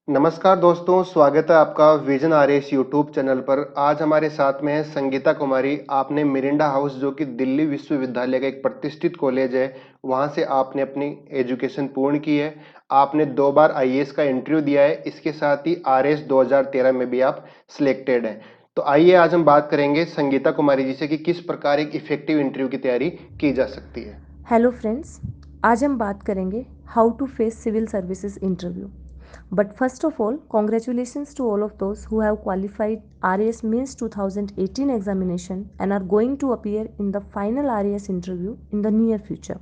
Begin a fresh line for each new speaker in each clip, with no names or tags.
नमस्कार दोस्तों, स्वागत है आपका विजन आरएस यूट्यूब चैनल पर। आज हमारे साथ में है संगीता कुमारी। आपने मिरिंडा हाउस जो कि दिल्ली विश्वविद्यालय का एक प्रतिष्ठित कॉलेज है, वहां से आपने अपनी एजुकेशन पूर्ण की है। आपने 2 बार आईएएस का इंटरव्यू दिया है, इसके साथ ही आरएस 2013 में भी आप सिलेक्टेड हैं। तो आइए आज हम बात करेंगे संगीता कुमारी जी से कि किस प्रकार एक इफेक्टिव इंटरव्यू की तैयारी की जा सकती है।
हेलो फ्रेंड्स, आज हम बात करेंगे how to face civil services interview. But first of all, congratulations to all of those who have qualified RAS Means 2018 examination and are going to appear in the final RAS interview in the near future.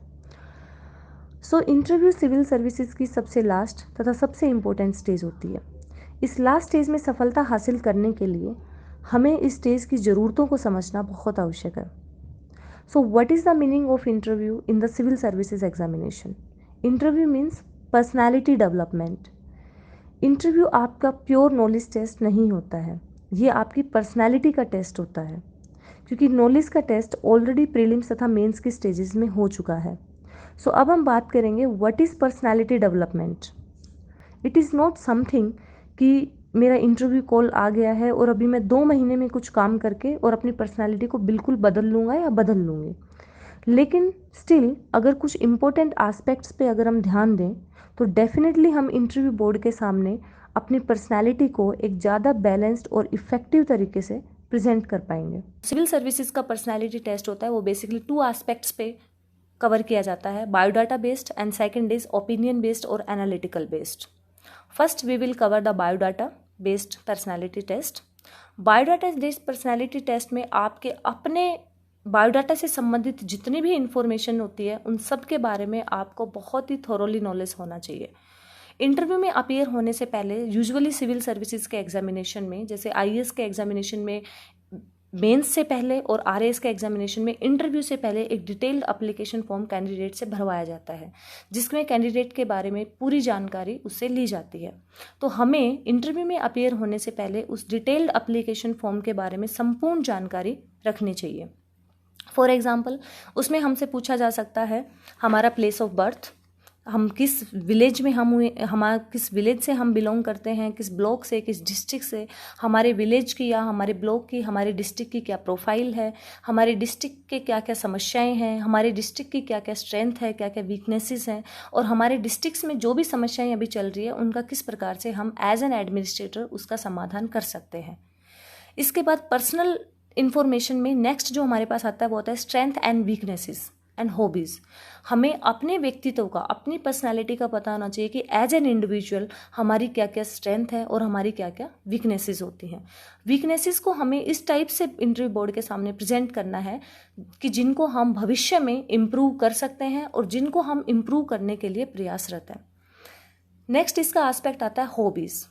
So interview civil services की सबसे last तथा सबसे important stage होती है। इस last stage में सफलता हासिल करने के लिए हमें इस स्टेज की ज़रूरतों को समझना बहुत आवश्यक है। So what is the meaning of interview in the civil services examination? Interview means personality development. Interview आपका प्योर नॉलेज टेस्ट नहीं होता है, ये आपकी पर्सनैलिटी का टेस्ट होता है, क्योंकि नॉलेज का टेस्ट ऑलरेडी प्रीलिम्स तथा मेंस की स्टेजेस में हो चुका है। सो अब हम बात करेंगे what is personality development. It is not something कि मेरा इंटरव्यू कॉल आ गया है और अभी मैं 2 महीने में कुछ काम करके और अपनी पर्सनैलिटी को बिल्कुल बदल लूँगा या बदल लूँगी। लेकिन स्टिल अगर कुछ इम्पोर्टेंट एस्पेक्ट्स पे अगर हम ध्यान दें तो डेफिनेटली हम इंटरव्यू बोर्ड के सामने अपनी पर्सनैलिटी को एक ज़्यादा बैलेंस्ड और इफ़ेक्टिव तरीके से प्रेजेंट कर पाएंगे। सिविल सर्विसेज का पर्सनैलिटी टेस्ट होता है, वो बेसिकली 2 एस्पेक्ट्स पे कवर किया जाता है, biodata based and second is opinion based और analytical based. First we will cover the biodata based personality test. Biodata based personality test में आपके अपने बायोडाटा से संबंधित जितनी भी इंफॉर्मेशन होती है उन सब के बारे में आपको बहुत ही थोरोली नॉलेज होना चाहिए। इंटरव्यू में अपीयर होने से पहले यूजुअली सिविल सर्विसेज के एग्जामिनेशन में, जैसे आईएएस के एग्जामिनेशन में मेंस से पहले और आरएएस के एग्जामिनेशन में इंटरव्यू से पहले एक डिटेल्ड एप्लीकेशन फॉर्म कैंडिडेट से भरवाया जाता है, जिसमें कैंडिडेट के बारे में पूरी जानकारी उससे ली जाती है। तो हमें इंटरव्यू में अपीयर होने से पहले उस डिटेल्ड एप्लीकेशन फॉर्म के बारे में संपूर्ण जानकारी रखनी चाहिए। फॉर एग्जाम्पल, उसमें हमसे पूछा जा सकता है हमारा प्लेस ऑफ बर्थ, हम किस विलेज में हम हुए, हमारा किस विलेज से हम बिलोंग करते हैं, किस ब्लॉक से, किस डिस्ट्रिक्ट से, हमारे विलेज की या हमारे ब्लॉक की, हमारे डिस्ट्रिक्ट की क्या प्रोफाइल है, हमारे डिस्ट्रिक्ट के क्या क्या समस्याएं हैं, हमारे डिस्ट्रिक्ट की क्या क्या स्ट्रेंथ है, क्या क्या वीकनेसेस हैं, और हमारे डिस्ट्रिक्ट्स में जो भी समस्याएं अभी चल रही है उनका किस प्रकार से हम एज एन एडमिनिस्ट्रेटर उसका समाधान कर सकते हैं। इसके बाद पर्सनल इन्फॉर्मेशन में नेक्स्ट जो हमारे पास आता है वो होता है strength and weaknesses and hobbies. हमें अपने व्यक्तित्व का, अपनी पर्सनालिटी का पता होना चाहिए कि एज एन इंडिविजुअल हमारी क्या क्या स्ट्रेंथ है और हमारी क्या क्या वीकनेसेस होती हैं। वीकनेसेस को हमें इस टाइप से इंटरव्यू बोर्ड के सामने प्रेजेंट करना है कि जिनको हम भविष्य में इम्प्रूव कर सकते हैं और जिनको हम इम्प्रूव करने के लिए प्रयासरत हैं। नेक्स्ट इसका एस्पेक्ट आता है हॉबीज़।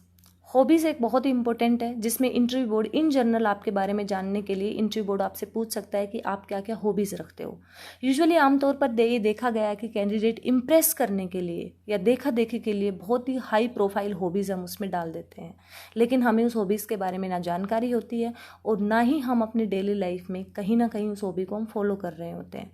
हॉबीज़ एक बहुत ही इंपॉर्टेंट है, जिसमें इंटरव्यू बोर्ड इन जनरल आपके बारे में जानने के लिए इंटरव्यू बोर्ड आपसे पूछ सकता है कि आप क्या क्या हॉबीज़ रखते हो। यूजुअली आमतौर पर ये देखा गया है कि कैंडिडेट इम्प्रेस करने के लिए या देखा देखी के लिए बहुत ही हाई प्रोफाइल हॉबीज़ हम उसमें डाल देते हैं, लेकिन हमें उस हॉबीज़ के बारे में ना जानकारी होती है और ना ही हम अपनी डेली लाइफ में कहीं ना कहीं उस हॉबी को हम फॉलो कर रहे होते हैं।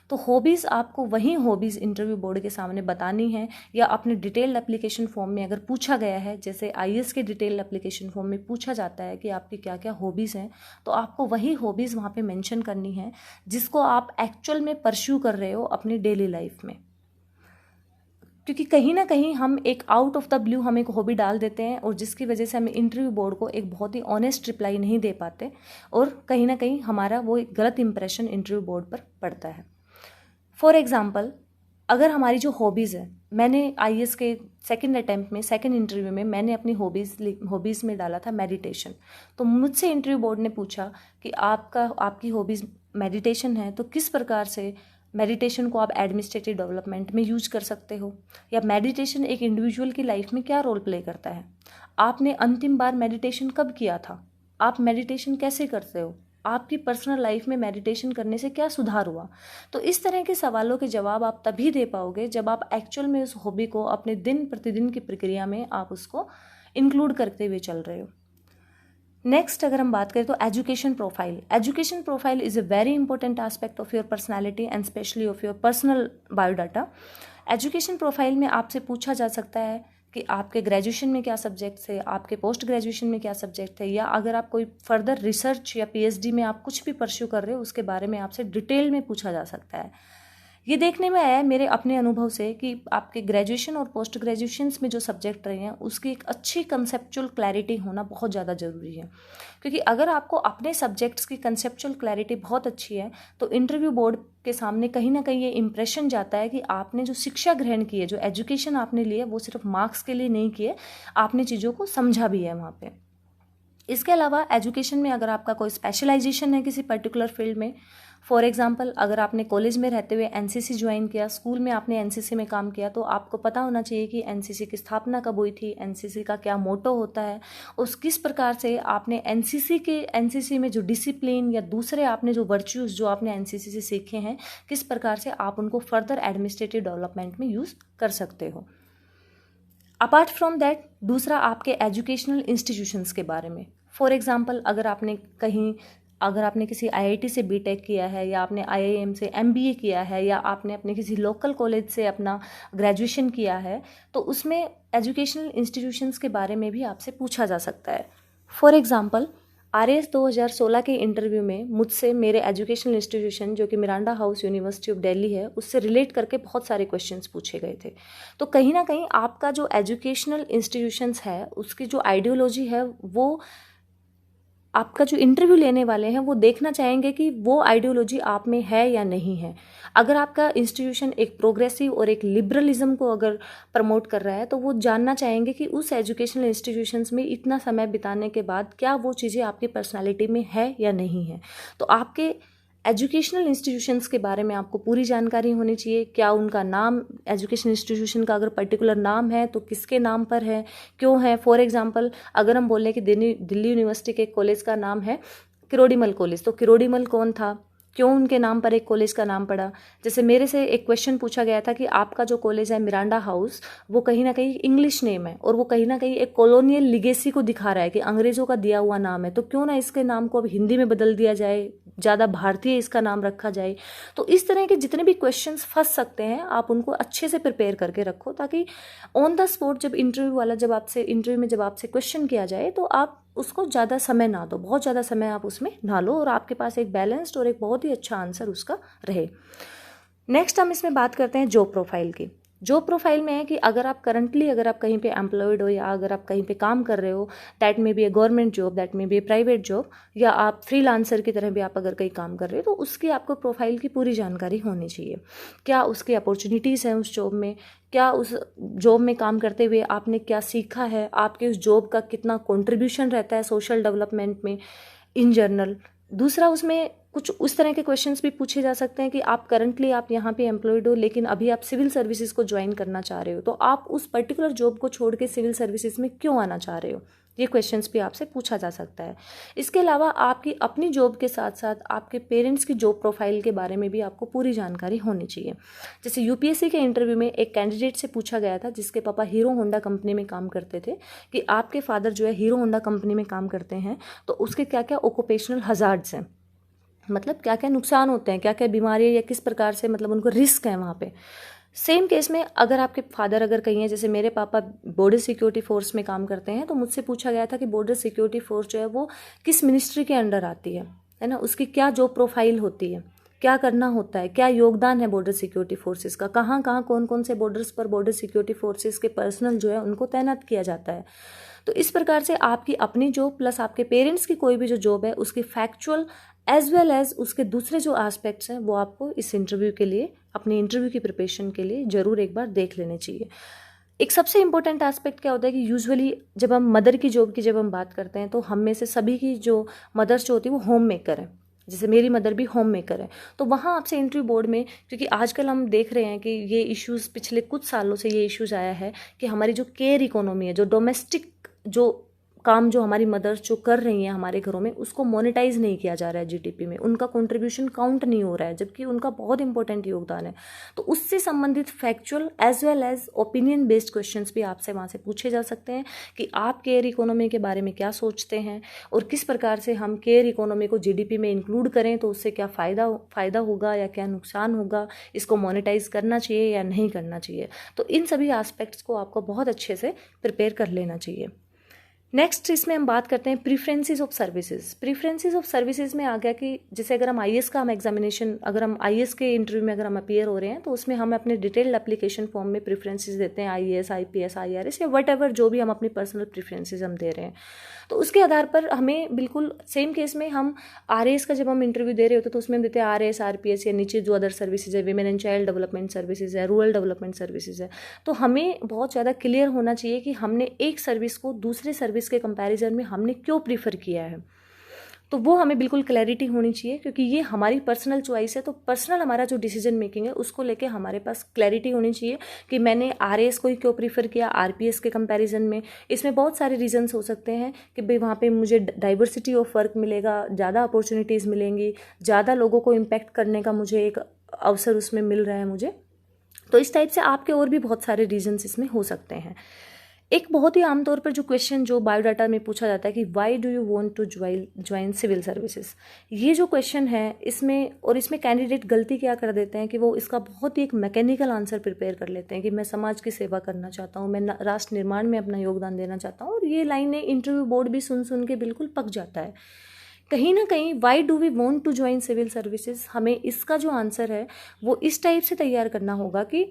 तो हॉबीज़ आपको वही हॉबीज़ इंटरव्यू बोर्ड के सामने बतानी है, या अपने डिटेल्ड एप्लीकेशन फॉर्म में अगर पूछा गया है, जैसे आईएएस के डिटेल्ड एप्लीकेशन फॉर्म में पूछा जाता है कि आपकी क्या क्या हॉबीज़ हैं, तो आपको वही हॉबीज़ वहाँ पे मेंशन करनी है जिसको आप एक्चुअल में परस्यू कर रहे हो अपनी डेली लाइफ में। क्योंकि कहीं ना कहीं हम एक आउट ऑफ द ब्लू हम एक हॉबी डाल देते हैं और जिसकी वजह से हमें इंटरव्यू बोर्ड को एक बहुत ही ऑनेस्ट रिप्लाई नहीं दे पाते और कहीं ना कहीं हमारा वो एक गलत इंप्रेशन इंटरव्यू बोर्ड पर पड़ता है। फॉर एग्ज़ाम्पल, अगर हमारी जो हॉबीज़ है, मैंने आईएएस के सेकंड अटैम्प्ट में, सेकंड इंटरव्यू में मैंने अपनी हॉबीज़ में डाला था मेडिटेशन। तो मुझसे इंटरव्यू बोर्ड ने पूछा कि आपकी हॉबीज़ मेडिटेशन है, तो किस प्रकार से मेडिटेशन को आप एडमिनिस्ट्रेटिव डेवलपमेंट में यूज कर सकते हो, या मेडिटेशन एक इंडिविजुअल की लाइफ में क्या रोल प्ले करता है, आपने अंतिम बार मेडिटेशन कब किया था, आप मेडिटेशन कैसे करते हो, आपकी पर्सनल लाइफ में मेडिटेशन करने से क्या सुधार हुआ। तो इस तरह के सवालों के जवाब आप तभी दे पाओगे जब आप एक्चुअल में उस हॉबी को अपने दिन प्रतिदिन की प्रक्रिया में आप उसको इंक्लूड करते हुए चल रहे हो। नेक्स्ट अगर हम बात करें तो education profile is a very important aspect of your personality and specially of your personal biodata. Education profile में आपसे पूछा जा सकता है कि आपके ग्रेजुएशन में क्या सब्जेक्ट थे, आपके पोस्ट ग्रेजुएशन में क्या सब्जेक्ट थे, या अगर आप कोई फर्दर रिसर्च या पीएचडी में आप कुछ भी परस्यू कर रहे हो उसके बारे में आपसे डिटेल में पूछा जा सकता है। ये देखने में आया है मेरे अपने अनुभव से कि आपके ग्रेजुएशन और पोस्ट ग्रेजुएशंस में जो सब्जेक्ट रहे हैं उसकी एक अच्छी कंसेप्चुअल क्लैरिटी होना बहुत ज़्यादा ज़रूरी है, क्योंकि अगर आपको अपने सब्जेक्ट्स की कंसेप्चुअल क्लैरिटी बहुत अच्छी है तो इंटरव्यू बोर्ड के सामने कहीं ना कहीं ये इंप्रेशन जाता है कि आपने जो शिक्षा ग्रहण की है, जो एजुकेशन आपने ली है, वो सिर्फ मार्क्स के लिए नहीं किए, आपने चीज़ों को समझा भी है वहाँ पे। इसके अलावा एजुकेशन में अगर आपका कोई स्पेशलाइजेशन है किसी पर्टिकुलर फील्ड में, फॉर एग्जांपल अगर आपने कॉलेज में रहते हुए एनसीसी ज्वाइन किया, स्कूल में आपने एनसीसी में काम किया, तो आपको पता होना चाहिए कि एनसीसी की स्थापना कब हुई थी, एनसीसी का क्या मोटो होता है, उस किस प्रकार से आपने एनसीसी में जो डिसिप्लिन या दूसरे आपने जो वर्च्यूज़ जो आपने एनसीसी से सीखे हैं, किस प्रकार से आप उनको फर्दर एडमिनिस्ट्रेटिव डेवलपमेंट में यूज़ कर सकते हो। अपार्ट फ्रॉम दैट, दूसरा आपके एजुकेशनल इंस्टीट्यूशंस के बारे में। फॉर एग्जांपल अगर आपने किसी आईआईटी से बीटेक किया है, या आपने आईआईएम से एमबीए किया है, या आपने अपने किसी लोकल कॉलेज से अपना ग्रेजुएशन किया है, तो उसमें एजुकेशनल इंस्टीट्यूशंस के बारे में भी आपसे पूछा जा सकता है। फॉर एग्जांपल आरएएस 2016 के इंटरव्यू में मुझसे मेरे एजुकेशनल इंस्टीट्यूशन जो कि Miranda house university of Delhi है उससे रिलेट करके बहुत सारे क्वेश्चंस पूछे गए थे। तो कहीं ना कहीं आपका जो एजुकेशनल इंस्टीट्यूशंस है उसकी जो आइडियोलॉजी है, वो आपका जो इंटरव्यू लेने वाले हैं वो देखना चाहेंगे कि वो आइडियोलॉजी आप में है या नहीं है। अगर आपका इंस्टीट्यूशन एक प्रोग्रेसिव और एक लिबरलिज्म को अगर प्रमोट कर रहा है तो वो जानना चाहेंगे कि उस एजुकेशनल इंस्टीट्यूशंस में इतना समय बिताने के बाद क्या वो चीज़ें आपकी पर्सनालिटी में है या नहीं है। तो आपके एजुकेशनल इंस्टीट्यूशंस के बारे में आपको पूरी जानकारी होनी चाहिए। क्या उनका नाम, एजुकेशन इंस्टीट्यूशन का अगर पर्टिकुलर नाम है तो किसके नाम पर है, क्यों है। फॉर एग्जांपल अगर हम बोलें कि दिल्ली यूनिवर्सिटी के कॉलेज का नाम है किरोड़ीमल कॉलेज, तो किरोड़ीमल कौन था, क्यों उनके नाम पर एक कॉलेज का नाम पड़ा। जैसे मेरे से एक क्वेश्चन पूछा गया था कि आपका जो कॉलेज है मिरांडा हाउस, वो कहीं ना कहीं इंग्लिश नेम है और वो कहीं ना कहीं एक कॉलोनियल लिगेसी को दिखा रहा है कि अंग्रेजों का दिया हुआ नाम है, तो क्यों ना इसके नाम को अब हिंदी में बदल दिया जाए, ज़्यादा भारतीय इसका नाम रखा जाए। तो इस तरह के जितने भी क्वेश्चंस फंस सकते हैं आप उनको अच्छे से प्रिपेयर करके रखो, ताकि ऑन द स्पॉट जब इंटरव्यू में जब आपसे क्वेश्चन किया जाए तो आप उसको ज़्यादा समय ना दो, बहुत ज़्यादा समय आप उसमें ना लो और आपके पास एक बैलेंस्ड और एक बहुत ही अच्छा आंसर उसका रहे। नेक्स्ट हम इसमें बात करते हैं जॉब प्रोफाइल की। जॉब प्रोफाइल में है कि अगर आप कहीं पे एम्प्लॉयड हो या अगर आप कहीं पे काम कर रहे हो, that may be a government job, that may be a private job, या आप फ्रीलांसर की तरह भी आप अगर कहीं काम कर रहे हो, तो उसकी आपको प्रोफाइल की पूरी जानकारी होनी चाहिए। क्या उसकी अपॉर्चुनिटीज़ हैं उस जॉब में, क्या उस जॉब में काम करते हुए आपने क्या सीखा है, आपके उस जॉब का कितना कॉन्ट्रीब्यूशन रहता है सोशल डेवलपमेंट में इन जनरल। दूसरा, उसमें कुछ उस तरह के क्वेश्चंस भी पूछे जा सकते हैं कि आप यहाँ पे एम्प्लॉयड हो लेकिन अभी आप सिविल सर्विसेज को ज्वाइन करना चाह रहे हो, तो आप उस पर्टिकुलर जॉब को छोड़ के सिविल सर्विसेज में क्यों आना चाह रहे हो। ये क्वेश्चंस भी आपसे पूछा जा सकता है। इसके अलावा आपकी अपनी जॉब के साथ साथ आपके पेरेंट्स की जॉब प्रोफाइल के बारे में भी आपको पूरी जानकारी होनी चाहिए। जैसे यूपीएससी के इंटरव्यू में एक कैंडिडेट से पूछा गया था जिसके पापा हीरो होंडा कंपनी में काम करते थे कि आपके फादर जो है हीरो होंडा कंपनी में काम करते हैं, तो उसके क्या क्या ऑक्यूपेशनल हजार्ड्स हैं, मतलब क्या क्या नुकसान होते हैं, क्या क्या बीमारियाँ या किस प्रकार से मतलब उनको रिस्क है वहाँ पे। सेम केस में अगर आपके फादर अगर कहीं हैं, जैसे मेरे पापा बॉर्डर सिक्योरिटी फोर्स में काम करते हैं, तो मुझसे पूछा गया था कि बॉर्डर सिक्योरिटी फोर्स जो है वो किस मिनिस्ट्री के अंडर आती है ना, उसकी क्या जॉब प्रोफाइल होती है, क्या करना होता है, क्या योगदान है बॉर्डर सिक्योरिटी फोर्सेस का, कहाँ कहाँ कौन कौन से बॉर्डर्स पर बॉर्डर सिक्योरिटी फोर्सेस के पर्सनल जो है उनको तैनात किया जाता है। तो इस प्रकार से आपकी अपनी जॉब प्लस आपके पेरेंट्स की कोई भी जो जॉब है उसकी फैक्चुअल एज वेल एज उसके दूसरे जो एस्पेक्ट्स हैं वो आपको इस इंटरव्यू के लिए, अपने इंटरव्यू की प्रिपरेशन के लिए ज़रूर एक बार देख लेने चाहिए। एक सबसे इंपॉर्टेंट एस्पेक्ट क्या होता है कि यूजुअली जब हम मदर की जॉब की जब हम बात करते हैं तो हम में से सभी की जो मदर्स जो होती है वो होम मेकर है, जैसे मेरी मदर भी होम मेकर है। तो वहाँ आपसे इंटरव्यू बोर्ड में, क्योंकि आजकल हम देख रहे हैं कि ये इश्यूज़ पिछले कुछ सालों से ये इश्यूज़ आया है कि हमारी जो केयर इकोनॉमी है, जो डोमेस्टिक जो काम जो हमारी मदर्स जो कर रही हैं हमारे घरों में, उसको मोनेटाइज नहीं किया जा रहा है जीडीपी में, उनका कंट्रीब्यूशन काउंट नहीं हो रहा है, जबकि उनका बहुत इंपॉर्टेंट योगदान है। तो उससे संबंधित factual as well as opinion based questions भी आपसे वहाँ से पूछे जा सकते हैं कि आप केयर इकोनॉमी के बारे में क्या सोचते हैं और किस प्रकार से हम केयर इकोनॉमी को जीडीपी में इंक्लूड करें तो उससे क्या फ़ायदा होगा या क्या नुकसान होगा, इसको मोनेटाइज करना चाहिए या नहीं करना चाहिए। तो इन सभी एस्पेक्ट्स को आपको बहुत अच्छे से प्रिपेयर कर लेना चाहिए। नेक्स्ट इसमें हम बात करते हैं प्रीफरेंसेस ऑफ सर्विसेज। प्रीफरेंसेस ऑफ सर्विसेज में आ गया कि जैसे अगर हम आईएएस का हम एग्जामिनेशन, अगर हम आईएएस के इंटरव्यू में अगर हम अपीयर हो रहे हैं तो उसमें हम अपने डिटेल्ड एप्लीकेशन फॉर्म में प्रीफरेंसेस देते हैं, आईएएस, आईपीएस, आईआरएस या वट एवर जो भी हम अपनी पर्सनल प्रीफरेंसेस हम दे रहे हैं। तो उसके आधार पर हमें बिल्कुल सेम केस में हम आरएएस का जब हम इंटरव्यू दे रहे होते तो उसमें हम देते हैं आरएएस, आरपीएस या नीचे जो अदर सर्विसेज है, women and child development services है, रूरल डेवलपमेंट सर्विसेज है। तो हमें बहुत ज़्यादा क्लियर होना चाहिए कि हमने एक सर्विस को दूसरे सर्विस के कंपैरिजन में हमने क्यों प्रीफर किया है। तो वो हमें बिल्कुल क्लैरिटी होनी चाहिए, क्योंकि ये हमारी पर्सनल चॉइस है। तो पर्सनल हमारा जो डिसीजन मेकिंग है उसको लेके हमारे पास क्लैरिटी होनी चाहिए कि मैंने आरएएस को ही क्यों प्रीफर किया आरपीएस के कंपैरिजन में। इसमें बहुत सारे रीजंस हो सकते हैं कि भाई वहाँ पे मुझे डाइवर्सिटी ऑफ वर्क मिलेगा, ज़्यादा अपॉर्चुनिटीज़ मिलेंगी, ज़्यादा लोगों को इम्पैक्ट करने का मुझे एक अवसर उसमें मिल रहा है मुझे। तो इस टाइप से आपके और भी बहुत सारे रीजंस इसमें हो सकते हैं। एक बहुत ही आमतौर पर जो क्वेश्चन जो बायोडाटा में पूछा जाता है कि why do you want to join civil services, ये जो क्वेश्चन है इसमें कैंडिडेट गलती क्या कर देते हैं कि वो इसका बहुत ही एक मैकेनिकल आंसर प्रिपेयर कर लेते हैं कि मैं समाज की सेवा करना चाहता हूँ, मैं राष्ट्र निर्माण में अपना योगदान देना चाहता हूँ, और ये लाइनें इंटरव्यू बोर्ड भी सुन सुन के बिल्कुल पक जाता है। कहीं ना कहीं why do we want to join civil services, हमें इसका जो आंसर है वो इस टाइप से तैयार करना होगा कि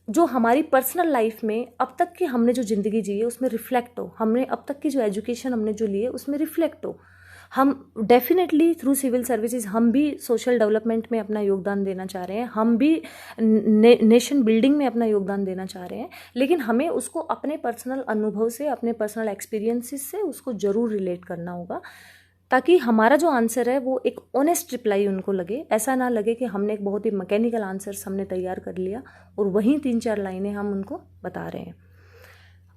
जो हमारी पर्सनल लाइफ में अब तक की हमने जो ज़िंदगी जी है उसमें रिफ्लेक्ट हो, हमने अब तक की जो एजुकेशन हमने जो ली है उसमें रिफ्लेक्ट हो। हम डेफिनेटली थ्रू सिविल सर्विसेज हम भी सोशल डेवलपमेंट में अपना योगदान देना चाह रहे हैं, हम भी नेशन बिल्डिंग में अपना योगदान देना चाह रहे हैं, लेकिन हमें उसको अपने पर्सनल अनुभव से, अपने पर्सनल एक्सपीरियंसेस से उसको ज़रूर रिलेट करना होगा, ताकि हमारा जो आंसर है वो एक ऑनेस्ट रिप्लाई उनको लगे। ऐसा ना लगे कि हमने एक बहुत ही मैकेनिकल आंसर हमने तैयार कर लिया और वहीं 3-4 लाइनें हम उनको बता रहे हैं।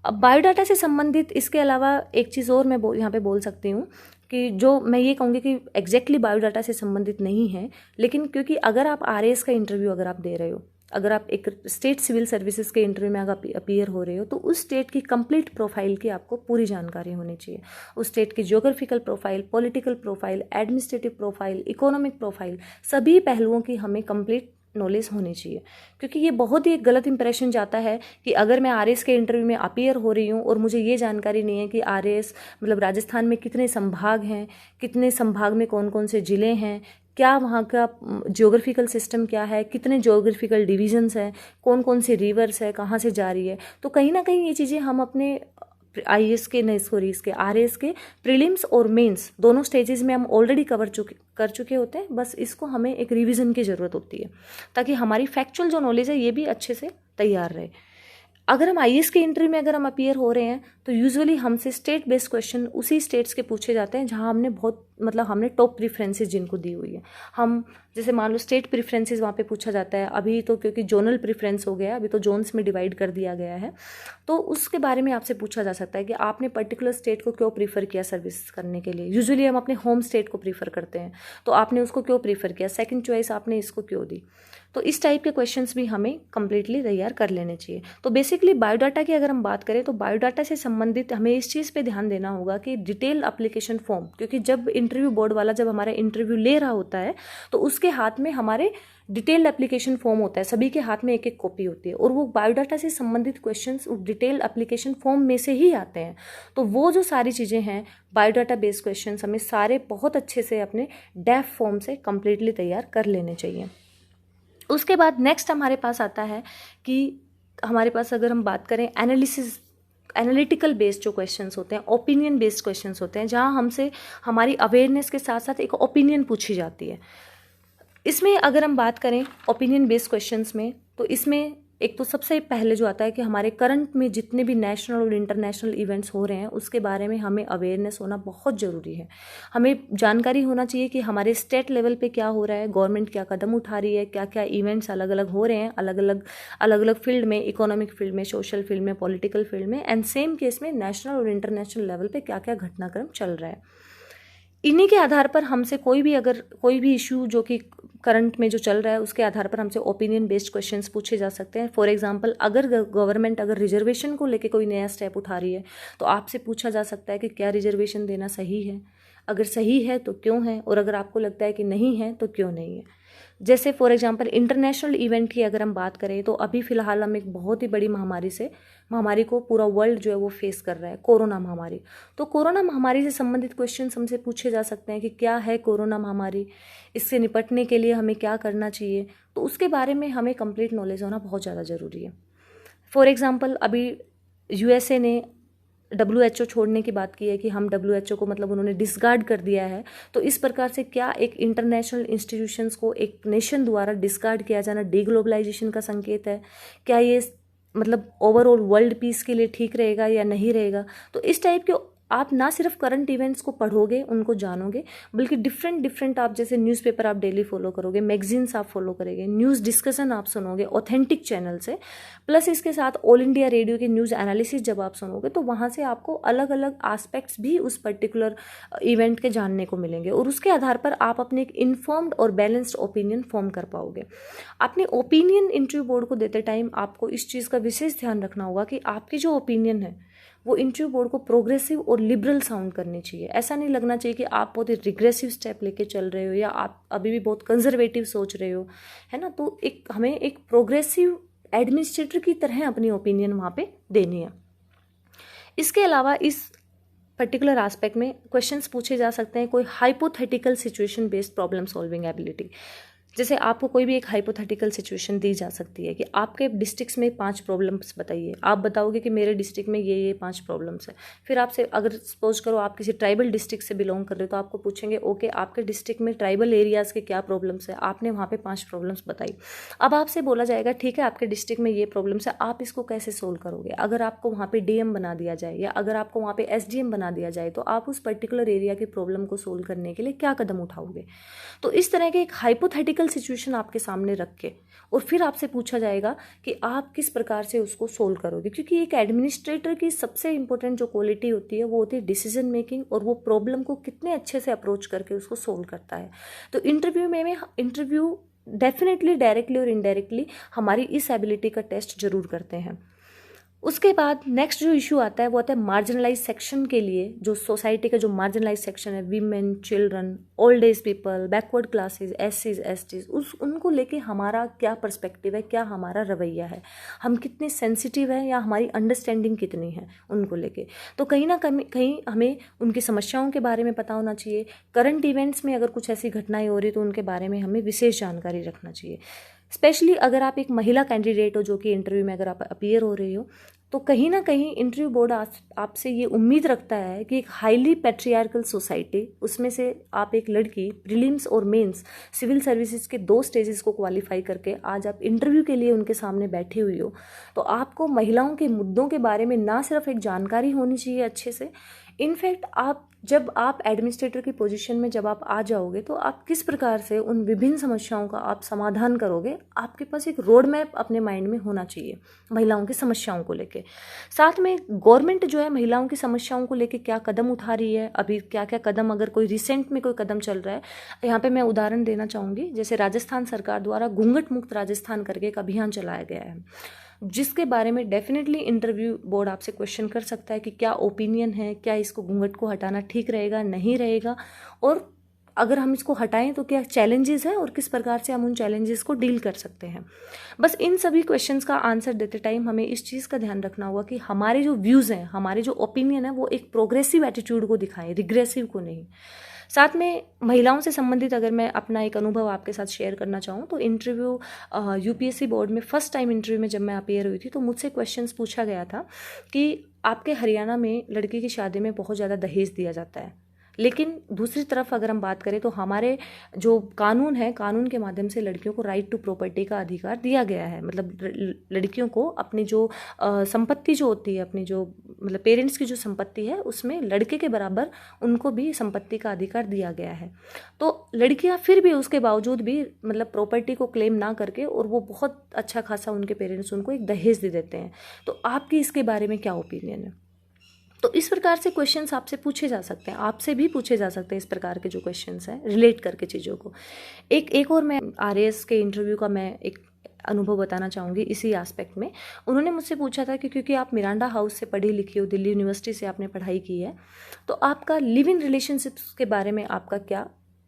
अब बायोडाटा से संबंधित इसके अलावा एक चीज़ और मैं यहाँ पे बोल सकती हूँ कि जो मैं ये कहूँगी कि एग्जैक्टली बायोडाटा से संबंधित नहीं है, लेकिन क्योंकि अगर आप आरएएस का इंटरव्यू अगर आप दे रहे हो, अगर आप एक स्टेट सिविल सर्विसेज के इंटरव्यू में अगर अपीयर हो रहे हो, तो उस स्टेट की कंप्लीट प्रोफाइल की आपको पूरी जानकारी होनी चाहिए। उस स्टेट की geographical profile, political profile, administrative profile, economic profile, सभी पहलुओं की हमें कंप्लीट नॉलेज होनी चाहिए। क्योंकि ये बहुत ही एक गलत इंप्रेशन जाता है कि अगर मैं आरएएस के इंटरव्यू में अपीयर हो रही हूँ और मुझे ये जानकारी नहीं है कि आरएएस मतलब राजस्थान में कितने संभाग हैं, कितने संभाग में कौन कौन से ज़िले हैं, क्या वहाँ का ज्योग्राफिकल सिस्टम क्या है, कितने ज्योग्राफिकल डिविजन्स हैं, कौन कौन से रिवर्स है, कहाँ से जा रही है। तो कहीं ना कहीं ये चीज़ें हम अपने आईएएस के नहीं सॉरी इसके आरएएस के प्रीलिम्स और मेंस दोनों स्टेजेस में हम ऑलरेडी कर चुके होते हैं। बस इसको हमें एक रिवीजन की ज़रूरत होती है ताकि हमारी फैक्चुअल जो नॉलेज है ये भी अच्छे से तैयार रहे। अगर हम आईएएस के इंटरव्यू में अगर हम अपीयर हो रहे हैं तो यूजुअली हमसे स्टेट बेस्ड क्वेश्चन उसी स्टेट्स के पूछे जाते हैं जहां हमने बहुत हमने टॉप प्रेफरेंसेस जिनको दी हुई है। हम जैसे मान लो स्टेट प्रेफरेंसेस वहाँ पे पूछा जाता है, अभी तो क्योंकि जोनल प्रेफरेंस हो गया, अभी तो जोन्स में डिवाइड कर दिया गया है, तो उसके बारे में आपसे पूछा जा सकता है कि आपने पर्टिकुलर स्टेट को क्यों प्रीफर किया सर्विस करने के लिए। यूजुअली हम अपने होम स्टेट को प्रीफर करते हैं, तो आपने उसको क्यों प्रीफर किया, सेकंड चॉइस आपने इसको क्यों दी। तो इस टाइप के क्वेश्चंस भी हमें कंप्लीटली तैयार कर लेने चाहिए। तो बेसिकली बायोडाटा की अगर हम बात करें तो बायोडाटा से संबंधित हमें इस चीज़ पे ध्यान देना होगा कि डिटेल एप्लीकेशन फॉर्म, क्योंकि जब इंटरव्यू बोर्ड वाला जब हमारा इंटरव्यू ले रहा होता है तो उसके हाथ में हमारे डिटेल्ड एप्लीकेशन फॉर्म होता है, सभी के हाथ में एक एक कॉपी होती है और वो बायोडाटा से संबंधित क्वेश्चंस उस डिटेल्ड एप्लीकेशन फॉर्म में से ही आते हैं। तो वो जो सारी चीज़ें हैं बायोडाटा बेस्ड क्वेश्चंस हमें सारे बहुत अच्छे से अपने डेफ फॉर्म से कंप्लीटली तैयार कर लेने चाहिए। उसके बाद नेक्स्ट हमारे पास आता है कि हमारे पास अगर हम बात करें एनालिटिकल बेस्ड जो क्वेश्चंस होते हैं, ओपिनियन बेस्ड क्वेश्चंस होते हैं, जहां हमसे हमारी अवेयरनेस के साथ साथ एक ओपिनियन पूछी जाती है। इसमें अगर हम बात करें ओपिनियन बेस्ड क्वेश्चंस में, तो इसमें एक तो सबसे पहले जो आता है कि हमारे करंट में जितने भी नेशनल और इंटरनेशनल इवेंट्स हो रहे हैं उसके बारे में हमें अवेयरनेस होना बहुत ज़रूरी है। हमें जानकारी होना चाहिए कि हमारे स्टेट लेवल पे क्या हो रहा है, गवर्नमेंट क्या कदम उठा रही है, क्या क्या इवेंट्स अलग अलग हो रहे हैं, अलग अलग फील्ड में, इकोनॉमिक फील्ड में, सोशल फील्ड में, पॉलिटिकल फील्ड में, एंड सेम केस में नेशनल और इंटरनेशनल लेवल पे क्या क्या घटनाक्रम चल रहा है। इन्हीं के आधार पर हमसे कोई भी इशू जो कि करंट में जो चल रहा है उसके आधार पर हमसे ओपिनियन बेस्ड क्वेश्चंस पूछे जा सकते हैं। फॉर एग्जांपल, अगर गवर्नमेंट अगर रिजर्वेशन को लेके कोई नया स्टेप उठा रही है तो आपसे पूछा जा सकता है कि क्या रिजर्वेशन देना सही है, अगर सही है तो क्यों है, और अगर आपको लगता है कि नहीं है तो क्यों नहीं है। जैसे फॉर एग्जांपल इंटरनेशनल इवेंट की अगर हम बात करें तो अभी फ़िलहाल हम एक बहुत ही बड़ी महामारी को पूरा वर्ल्ड जो है वो फेस कर रहा है, कोरोना महामारी। तो कोरोना महामारी से संबंधित क्वेश्चन हमसे पूछे जा सकते हैं कि क्या है कोरोना महामारी, इससे निपटने के लिए हमें क्या करना चाहिए, तो उसके बारे में हमें कंप्लीट नॉलेज होना बहुत ज़्यादा ज़रूरी है। फॉर एग्जांपल, अभी यूएसए ने WHO छोड़ने की बात की है कि हम WHO को मतलब उन्होंने डिसगार्ड कर दिया है। तो इस प्रकार से क्या एक इंटरनेशनल इंस्टीट्यूशंस को एक नेशन द्वारा डिसगार्ड किया जाना डीग्लोबलाइजेशन का संकेत है? क्या ये मतलब ओवरऑल वर्ल्ड पीस के लिए ठीक रहेगा या नहीं रहेगा? तो इस टाइप के आप ना सिर्फ करंट इवेंट्स को पढ़ोगे, उनको जानोगे, बल्कि डिफरेंट आप जैसे न्यूज़पेपर आप डेली फॉलो करोगे, मैगजीन्स आप फॉलो करोगे, न्यूज़ डिस्कशन आप सुनोगे ऑथेंटिक चैनल से, प्लस इसके साथ ऑल इंडिया रेडियो के न्यूज़ एनालिसिस जब आप सुनोगे तो वहाँ से आपको अलग अलग आस्पेक्ट्स भी उस पर्टिकुलर इवेंट के जानने को मिलेंगे, और उसके आधार पर आप अपने एक इन्फॉर्म्ड और बैलेंस्ड ओपिनियन फॉर्म कर पाओगे। अपने ओपिनियन इंटरव्यू बोर्ड को देते टाइम आपको इस चीज़ का विशेष ध्यान रखना होगा कि आपकी जो ओपिनियन है वो इंटरव्यू बोर्ड को प्रोग्रेसिव और लिबरल साउंड करनी चाहिए। ऐसा नहीं लगना चाहिए कि आप बहुत ही रिग्रेसिव स्टेप लेके चल रहे हो या आप अभी भी बहुत कंजर्वेटिव सोच रहे हो, है ना। तो हमें एक प्रोग्रेसिव एडमिनिस्ट्रेटर की तरह अपनी ओपिनियन वहाँ पे देनी है। इसके अलावा इस पर्टिकुलर एस्पेक्ट में क्वेश्चंस पूछे जा सकते हैं कोई hypothetical situation based problem solving ability. जैसे आपको कोई भी एक हाइपोथेटिकल सिचुएशन दी जा सकती है कि आपके डिस्ट्रिक्ट्स में 5 प्रॉब्लम्स बताइए, आप बताओगे कि मेरे डिस्ट्रिक्ट में ये 5 प्रॉब्लम्स है। फिर आपसे अगर सपोज करो आप किसी ट्राइबल डिस्ट्रिक्ट से बिलोंग कर रहे हो तो आपको पूछेंगे ओके आपके डिस्ट्रिक्ट में ट्राइबल एरियाज़ के क्या प्रॉब्लम्स है, आपने वहाँ पे 5 प्रॉब्लम्स बताई। अब आपसे बोला जाएगा ठीक है आपके डिस्ट्रिक्ट में ये प्रॉब्लम्स है, आप इसको कैसे सोल्व करोगे। अगर आपको वहाँ पे DM बना दिया जाए या अगर आपको वहाँ पे SDM बना दिया जाए तो आप उस पर्टिकुलर एरिया की प्रॉब्लम को सोल्व करने के लिए क्या कदम उठाओगे। तो इस तरह के एक हाइपोथेटिकल सिचुएशन आपके सामने रख के और फिर आपसे पूछा जाएगा कि आप किस प्रकार से उसको सोल्व करोगे, क्योंकि एक एडमिनिस्ट्रेटर की सबसे इंपॉर्टेंट जो क्वालिटी होती है वो होती है डिसीजन मेकिंग, और वो प्रॉब्लम को कितने अच्छे से अप्रोच करके उसको सोल्व करता है। तो इंटरव्यू डेफिनेटली डायरेक्टली और इनडायरेक्टली हमारी इस एबिलिटी का टेस्ट जरूर करते हैं। उसके बाद नेक्स्ट जो इशू आता है वो आता है मार्जिनलाइज सेक्शन के लिए, जो सोसाइटी का जो मार्जिनलाइज सेक्शन है, women, children, old age people, backward classes, SCs, STs, उनको लेके हमारा क्या पर्सपेक्टिव है, क्या हमारा रवैया है, हम कितने सेंसिटिव हैं या हमारी अंडरस्टैंडिंग कितनी है उनको लेके। तो कहीं ना कहीं हमें उनकी समस्याओं के बारे में पता होना चाहिए। करंट इवेंट्स में अगर कुछ ऐसी घटनाएं हो रही तो उनके बारे में हमें विशेष जानकारी रखना चाहिए। स्पेशली अगर आप एक महिला कैंडिडेट हो जो कि इंटरव्यू में अगर आप अपीयर हो रही हो तो कहीं ना कहीं इंटरव्यू बोर्ड आपसे ये उम्मीद रखता है कि एक हाईली पैट्रियार्कल सोसाइटी, उसमें से आप एक लड़की प्रीलिम्स और मेंस सिविल सर्विसेज के 2 स्टेजेस को क्वालिफाई करके आज आप इंटरव्यू के लिए उनके सामने बैठी हुई हो, तो आपको महिलाओं के मुद्दों के बारे में ना सिर्फ एक जानकारी होनी चाहिए अच्छे से, इनफैक्ट जब आप एडमिनिस्ट्रेटर की पोजीशन में जब आप आ जाओगे तो आप किस प्रकार से उन विभिन्न समस्याओं का आप समाधान करोगे, आपके पास एक रोड मैप अपने माइंड में होना चाहिए महिलाओं की समस्याओं को लेके। साथ में गवर्नमेंट जो है महिलाओं की समस्याओं को लेके क्या कदम उठा रही है, अभी क्या क्या कदम, अगर कोई रिसेंट में कोई कदम चल रहा है, यहाँ पे मैं उदाहरण देना चाहूँगी। जैसे राजस्थान सरकार द्वारा घूंघट मुक्त राजस्थान करके एक अभियान चलाया गया है, जिसके बारे में डेफिनेटली इंटरव्यू बोर्ड आपसे क्वेश्चन कर सकता है कि क्या ओपिनियन है, क्या इसको घूंघट को हटाना ठीक रहेगा, नहीं रहेगा, और अगर हम इसको हटाएं तो क्या चैलेंजेस हैं और किस प्रकार से हम उन चैलेंजेस को डील कर सकते हैं। बस इन सभी क्वेश्चंस का आंसर देते टाइम हमें इस चीज़ का ध्यान रखना होगा कि हमारे जो व्यूज़ हैं, हमारे जो ओपिनियन है वो एक प्रोग्रेसिव एटीट्यूड को दिखाएं, रिग्रेसिव को नहीं। साथ में महिलाओं से संबंधित अगर मैं अपना एक अनुभव आपके साथ शेयर करना चाहूँ तो इंटरव्यू UPSC बोर्ड में फर्स्ट टाइम इंटरव्यू में जब मैं अपीयर हुई थी तो मुझसे क्वेश्चंस पूछा गया था कि आपके हरियाणा में लड़की की शादी में बहुत ज़्यादा दहेज दिया जाता है, लेकिन दूसरी तरफ अगर हम बात करें तो हमारे जो कानून है, कानून के माध्यम से लड़कियों को राइट टू प्रॉपर्टी का अधिकार दिया गया है। मतलब लड़कियों को अपनी जो संपत्ति जो होती है, अपनी जो मतलब पेरेंट्स की जो संपत्ति है उसमें लड़के के बराबर उनको भी संपत्ति का अधिकार दिया गया है। तो लड़कियां फिर भी उसके बावजूद भी मतलब प्रॉपर्टी को क्लेम ना करके, और वो बहुत अच्छा खासा उनके पेरेंट्स उनको एक दहेज दे देते हैं। तो आपकी इसके बारे में क्या ओपिनियन है? तो इस प्रकार से क्वेश्चंस आपसे पूछे जा सकते हैं, आपसे भी पूछे जा सकते हैं इस प्रकार के जो क्वेश्चंस हैं रिलेट करके चीज़ों को। एक और मैं आरएएस के इंटरव्यू का मैं एक अनुभव बताना चाहूँगी इसी एस्पेक्ट में। उन्होंने मुझसे पूछा था कि क्योंकि आप मिरांडा हाउस से पढ़ी लिखी हो, दिल्ली यूनिवर्सिटी से आपने पढ़ाई की है, तो आपका लिव इन रिलेशनशिप्स के बारे में आपका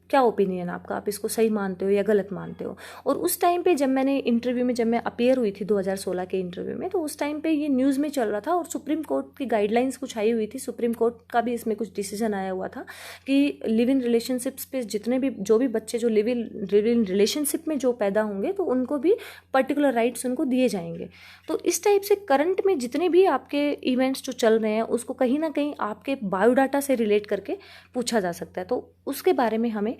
क्या ओपिनियन आपका, आप इसको सही मानते हो या गलत मानते हो? और उस टाइम पे जब मैंने इंटरव्यू में, जब मैं अपीयर हुई थी 2016 के इंटरव्यू में, तो उस टाइम पे ये न्यूज़ में चल रहा था और सुप्रीम कोर्ट की गाइडलाइंस कुछ आई हुई थी, सुप्रीम कोर्ट का भी इसमें कुछ डिसीजन आया हुआ था कि लिव इन रिलेशनशिप्स पे जितने भी जो भी बच्चे जो लिव इन रिलेशनशिप में जो पैदा होंगे तो उनको भी पर्टिकुलर राइट्स उनको दिए जाएंगे। तो इस टाइप से करंट में जितने भी आपके इवेंट्स जो चल रहे हैं उसको कहीं ना कहीं आपके बायोडाटा से रिलेट करके पूछा जा सकता है। तो उसके बारे में हमें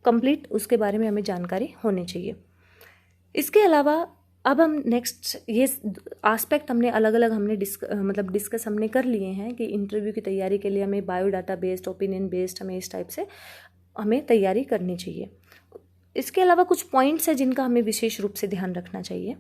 कंप्लीट उसके बारे में हमें जानकारी होनी चाहिए। इसके अलावा अब हम नेक्स्ट ये एस्पेक्ट हमने अलग अलग हमने डिस्कस हमने कर लिए हैं कि इंटरव्यू की तैयारी के लिए हमें बायोडाटा बेस्ड, ओपिनियन बेस्ड हमें इस टाइप से हमें तैयारी करनी चाहिए। इसके अलावा कुछ पॉइंट्स हैं जिनका हमें विशेष रूप से ध्यान रखना चाहिए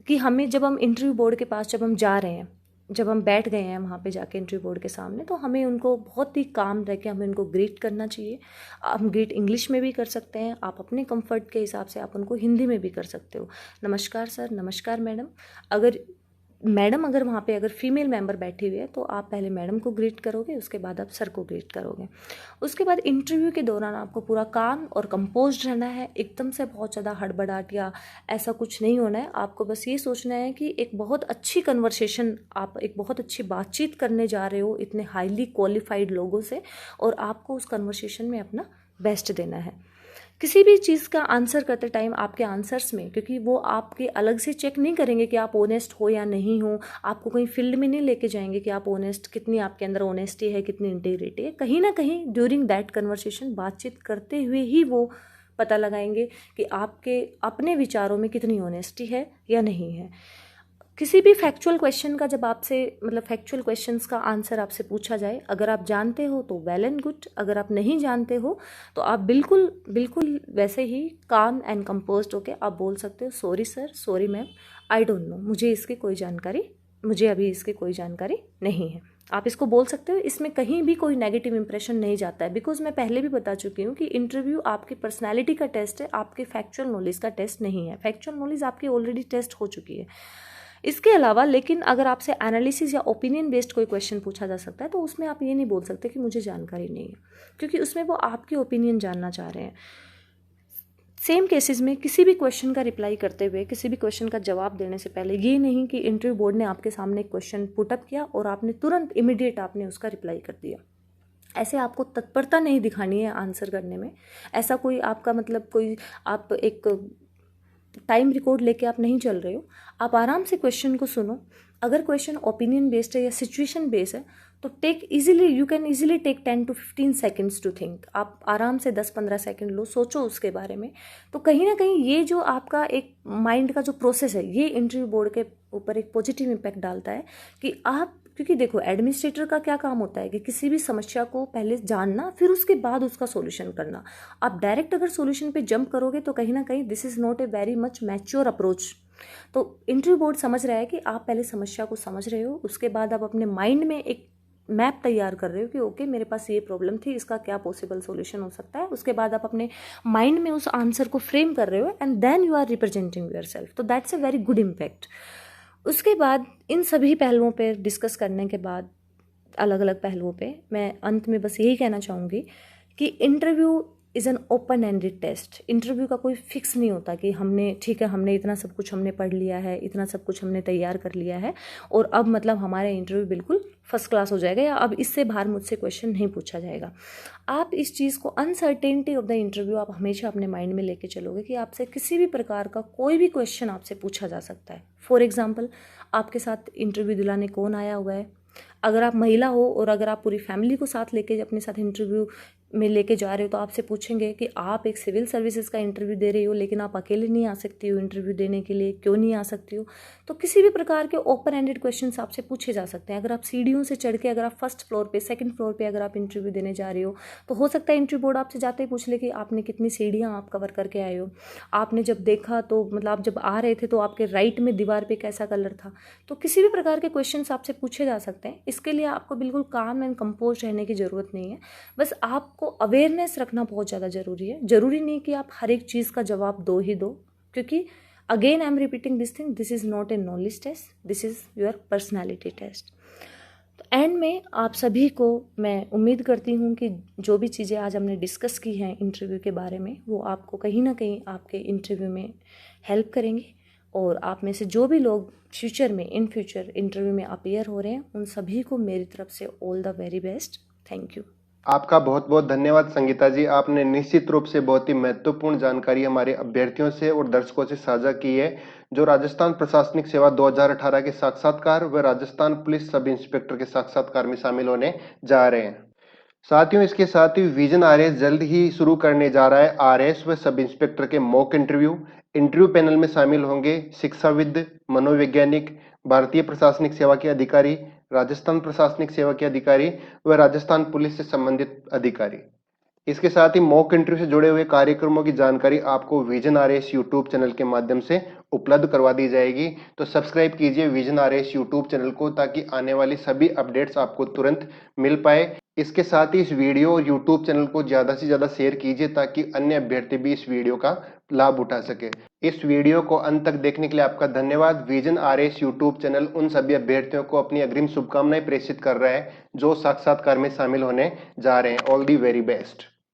कि हमें जब हम इंटरव्यू बोर्ड के पास जब हम जा रहे हैं, जब हम बैठ गए हैं वहाँ पे जाके इंटरव्यू बोर्ड के सामने, तो हमें उनको बहुत ही काम रह के हमें उनको ग्रीट करना चाहिए। हम ग्रीट इंग्लिश में भी कर सकते हैं, आप अपने कंफर्ट के हिसाब से आप उनको हिंदी में भी कर सकते हो। नमस्कार सर, नमस्कार मैडम। अगर वहाँ पे अगर फीमेल मेंबर बैठी हुई है तो आप पहले मैडम को ग्रीट करोगे, उसके बाद आप सर को ग्रीट करोगे। उसके बाद इंटरव्यू के दौरान आपको पूरा काम और कंपोज्ड रहना है, एकदम से बहुत ज़्यादा हड़बड़ाहट या ऐसा कुछ नहीं होना है। आपको बस ये सोचना है कि एक बहुत अच्छी कन्वर्सेशन, आप एक बहुत अच्छी बातचीत करने जा रहे हो इतने हाईली क्वालिफाइड लोगों से, और आपको उस कन्वर्सेशन में अपना बेस्ट देना है। किसी भी चीज़ का आंसर करते टाइम आपके आंसर्स में, क्योंकि वो आपके अलग से चेक नहीं करेंगे कि आप ऑनेस्ट हो या नहीं हो, आपको कहीं फील्ड में नहीं लेके जाएंगे कि आप ऑनेस्ट, कितनी आपके अंदर ऑनेस्टी है, कितनी इंटीग्रिटी है। कहीं ना कहीं ड्यूरिंग दैट कन्वर्सेशन, बातचीत करते हुए ही वो पता लगाएंगे कि आपके अपने विचारों में कितनी ऑनेस्टी है या नहीं है। किसी भी फैक्चुअल क्वेश्चन का जब आपसे मतलब फैक्चुअल क्वेश्चंस का आंसर आपसे पूछा जाए, अगर आप जानते हो तो वेल एंड गुड, अगर आप नहीं जानते हो तो आप बिल्कुल बिल्कुल वैसे ही काम एंड कंपोज्ड होके आप बोल सकते हो, sorry sir, sorry ma'am, I don't know, मुझे अभी इसकी कोई जानकारी नहीं है। आप इसको बोल सकते हो, इसमें कहीं भी कोई नेगेटिव इंप्रेशन नहीं जाता है। बिकॉज मैं पहले भी बता चुकी हूँ कि इंटरव्यू आपकी पर्सनैलिटी का टेस्ट है, आपके फैक्चुअल नॉलेज का टेस्ट नहीं है। फैक्चुअल नॉलेज आपकी ऑलरेडी टेस्ट हो चुकी है। इसके अलावा लेकिन अगर आपसे एनालिसिस या ओपिनियन बेस्ड कोई क्वेश्चन पूछा जा सकता है तो उसमें आप ये नहीं बोल सकते कि मुझे जानकारी नहीं है, क्योंकि उसमें वो आपकी ओपिनियन जानना चाह रहे हैं। सेम केसेस में किसी भी क्वेश्चन का रिप्लाई करते हुए, किसी भी क्वेश्चन का जवाब देने से पहले ये नहीं कि इंटरव्यू बोर्ड ने आपके सामने एक क्वेश्चन पुटअप किया और आपने तुरंत इमीडिएट आपने उसका रिप्लाई कर दिया। ऐसे आपको तत्परता नहीं दिखानी है आंसर करने में। ऐसा कोई आपका मतलब कोई आप एक टाइम रिकॉर्ड लेके आप नहीं चल रहे हो। आप आराम से क्वेश्चन को सुनो। अगर क्वेश्चन ओपिनियन बेस्ड है या सिचुएशन बेस्ड है तो you can easily take 10 to 15 seconds to think. आप आराम से 10-15 सेकेंड लो, सोचो उसके बारे में। तो कहीं ना कहीं ये जो आपका एक माइंड का जो प्रोसेस है, ये इंटरव्यू बोर्ड के ऊपर एक पॉजिटिव इम्पैक्ट डालता है कि आप, क्योंकि देखो एडमिनिस्ट्रेटर का क्या काम होता है कि किसी भी समस्या को पहले जानना, फिर उसके बाद उसका सॉल्यूशन करना। आप डायरेक्ट अगर सॉल्यूशन पे जंप करोगे तो कहीं ना कहीं this is not a very much mature approach. तो इंटरव्यू बोर्ड समझ रहा है कि आप पहले समस्या को समझ रहे हो, उसके बाद आप अपने माइंड में एक मैप तैयार कर रहे हो कि ओके मेरे पास ये प्रॉब्लम थी, इसका क्या पॉसिबल सॉल्यूशन हो सकता है। उसके बाद आप अपने माइंड में उस आंसर को फ्रेम कर रहे हो and then you are representing yourself. तो that's a very good impact. उसके बाद इन सभी पहलुओं पे डिस्कस करने के बाद, अलग अलग पहलुओं पे, मैं अंत में बस यही कहना चाहूँगी कि interview is an open ended test. Interview का कोई फिक्स नहीं होता कि हमने इतना सब कुछ हमने पढ़ लिया है, इतना सब कुछ हमने तैयार कर लिया है और अब मतलब हमारा इंटरव्यू बिल्कुल फर्स्ट क्लास हो जाएगा या अब इससे बाहर मुझसे क्वेश्चन नहीं पूछा जाएगा। आप इस चीज़ को, अनसर्टेनिटी ऑफ द इंटरव्यू आप हमेशा अपने माइंड में लेके चलोगे कि आपसे किसी भी प्रकार का कोई भी क्वेश्चन आपसे पूछा जा सकता है। फॉर एग्जाम्पल, आपके साथ इंटरव्यू दिलाने कौन आया हुआ है, अगर आप महिला हो और अगर आप पूरी फैमिली को साथ लेके अपने साथ इंटरव्यू में लेके जा रहे हो तो आपसे पूछेंगे कि आप एक सिविल सर्विसेज का इंटरव्यू दे रही हो लेकिन आप अकेले नहीं आ सकती हो इंटरव्यू देने के लिए, क्यों नहीं आ सकती हो। तो किसी भी प्रकार के ओपन एंडेड क्वेश्चंस आपसे पूछे जा सकते हैं। अगर आप सीढ़ियों से चढ़ के अगर आप फर्स्ट फ्लोर पे, सेकंड फ्लोर पे अगर आप इंटरव्यू देने जा रहे हो तो हो सकता है इंटरव्यू बोर्ड आपसे जाते ही पूछ ले कि आपने कितनी सीढ़ियाँ आप कवर करके आए हो, आपने जब देखा तो मतलब आप जब आ रहे थे तो आपके राइट में दीवार पे कैसा कलर था। तो किसी भी प्रकार के क्वेश्चंस आपसे पूछे जा सकते हैं। इसके लिए आपको बिल्कुल काम एंड कंपोज रहने की ज़रूरत नहीं है। बस आपको अवेयरनेस रखना बहुत ज़्यादा ज़रूरी है। ज़रूरी नहीं कि आप हर एक चीज़ का जवाब दो ही दो, क्योंकि again I am repeating this thing, this is not a knowledge test, this is your personality test. तो एंड में आप सभी को मैं उम्मीद करती हूँ कि जो भी चीज़ें आज हमने डिस्कस की हैं इंटरव्यू के बारे में वो आपको कहीं ना कहीं आपके इंटरव्यू में हेल्प करेंगी, और आप में से जो भी लोग फ्यूचर में इन फ्यूचर इंटरव्यू में अपीयर हो रहे हैं उन सभी को मेरी तरफ से all the very best. Thank you.
आपका बहुत बहुत धन्यवाद संगीता जी। आपने निश्चित रूप से बहुत ही महत्वपूर्ण जानकारी हमारे अभ्यर्थियों से और दर्शकों से साझा की है, जो राजस्थान प्रशासनिक सेवा 2018 के साक्षात्कार व राजस्थान पुलिस सब इंस्पेक्टर के साक्षात्कार में शामिल होने जा रहे हैं। साथियों, इसके साथ ही विजन आरएस जल्द ही शुरू करने जा रहा है आरएस व सब इंस्पेक्टर के मॉक इंटरव्यू। इंटरव्यू पैनल में शामिल होंगे शिक्षाविद, मनोवैज्ञानिक, भारतीय प्रशासनिक सेवा के अधिकारी, राजस्थान प्रशासनिक सेवा के अधिकारी व राजस्थान पुलिस से संबंधित अधिकारी। इसके साथ ही मॉक इंटरव्यू से जुड़े हुए कार्यक्रमों की जानकारी आपको विजन आरएस यूट्यूब चैनल के माध्यम से उपलब्ध करवा दी जाएगी। तो सब्सक्राइब कीजिए विजन आरएस यूट्यूब चैनल को, ताकि आने वाली सभी अपडेट्स आपको तुरंत मिल पाए। इसके साथ ही इस वीडियो और यूट्यूब चैनल को ज्यादा से ज्यादा शेयर कीजिए, ताकि अन्य अभ्यर्थी भी इस वीडियो का लाभ उठा सके। इस वीडियो को अंत तक देखने के लिए आपका धन्यवाद। विजन आरएस यूट्यूब चैनल उन सभी अभ्यर्थियों को अपनी अग्रिम शुभकामनाएं प्रेषित कर रहा है जो साक्षात्कार में शामिल होने जा रहे हैं। All the very best.